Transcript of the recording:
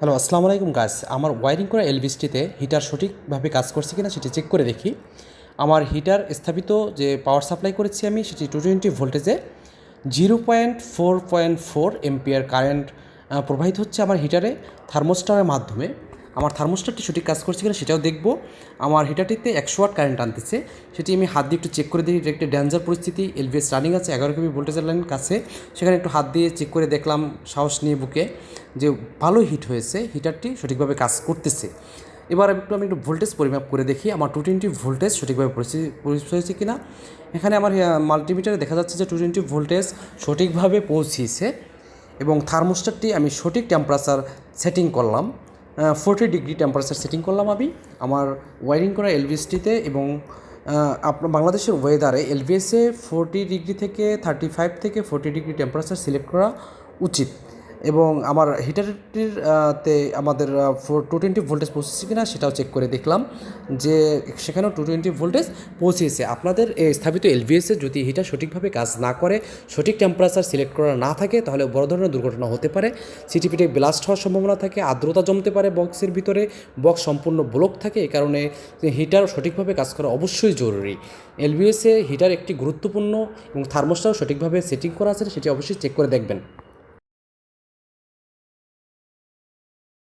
Hello, আসসালামু আলাইকুম guys. আমার ওয়্যারিং করা এলভিএসটিতে হিটার সঠিকভাবে কাজ করছে কিনা সেটি চেক করে দেখি। আমার হিটার স্থাপিত যে পাওয়ার সাপ্লাই করেছি আমি সেটি 220 ভোল্টেজে 0.4.4 এম্পিয়ার কারেন্ট প্রবাহিত হচ্ছে আমার হিটারে থার্মোস্টারের মাধ্যমে। আমার থার্মোস্টারটি সঠিক কাজ করছে কিনা সেটাও দেখব। আমার হিটারটিতে 100 ওয়াট কারেন্ট আনতেছে, সেটি আমি হাত দিয়ে একটু চেক করে দিই। একটি ডেঞ্জার পরিস্থিতি, এলভিএস রানিং আছে 11 কেভি ভোল্টেজের লাইন কাছে, সেখানে একটু হাত দিয়ে চেক করে দেখলাম সাহস নিয়ে বুকে যে ভালোই হিট হয়েছে, হিটারটি সঠিকভাবে কাজ করতেছে। এবার আমি একটু ভোল্টেজ পরিমাপ করে দেখি আমার 220 ভোল্টেজ সঠিকভাবে পরিচয় হয়েছে কিনা। এখানে আমার মাল্টিমিটারে দেখা যাচ্ছে যে 220 ভোল্টেজ সঠিকভাবে পৌঁছিয়েছে এবং থার্মোস্টারটি আমি সঠিক টেম্পারেচার সেটিং করলাম, 40 ডিগ্রি টেম্পারেচার সেটিং করলাম আমি আমার ওয়্যারিং করা এলভিএসটিতে। এবং আপনার বাংলাদেশের ওয়েদারে এলভিএসে 40 ডিগ্রি থেকে 35 থেকে 40 ডিগ্রি টেম্পারেচার সিলেক্ট করা উচিত। এবং আমার হিটারটির তে আমাদের 220 ভোল্টেজ পৌঁছেছে কিনা সেটাও চেক করে দেখলাম যে সেখানেও 220 ভোল্টেজ পৌঁছেছে। আপনাদের এই স্থাপিত এলভিএসে যদি হিটার সঠিকভাবে কাজ না করে, সঠিক টেম্পারেচার সিলেক্ট করা না থাকে, তাহলে বড় ধরনের দুর্ঘটনা হতে পারে। সিটিপিটে ব্লাস্ট হওয়ার সম্ভাবনা থাকে, আর্দ্রতা জমতে পারে বক্সের ভিতরে, বক্স সম্পূর্ণ ব্লক থাকে। এই কারণে হিটার সঠিকভাবে কাজ করা অবশ্যই জরুরি। এলভিএসে হিটার একটি গুরুত্বপূর্ণ এবং থার্মোস্টার সঠিকভাবে সেটিং করা আছে সেটি অবশ্যই চেক করে দেখবেন।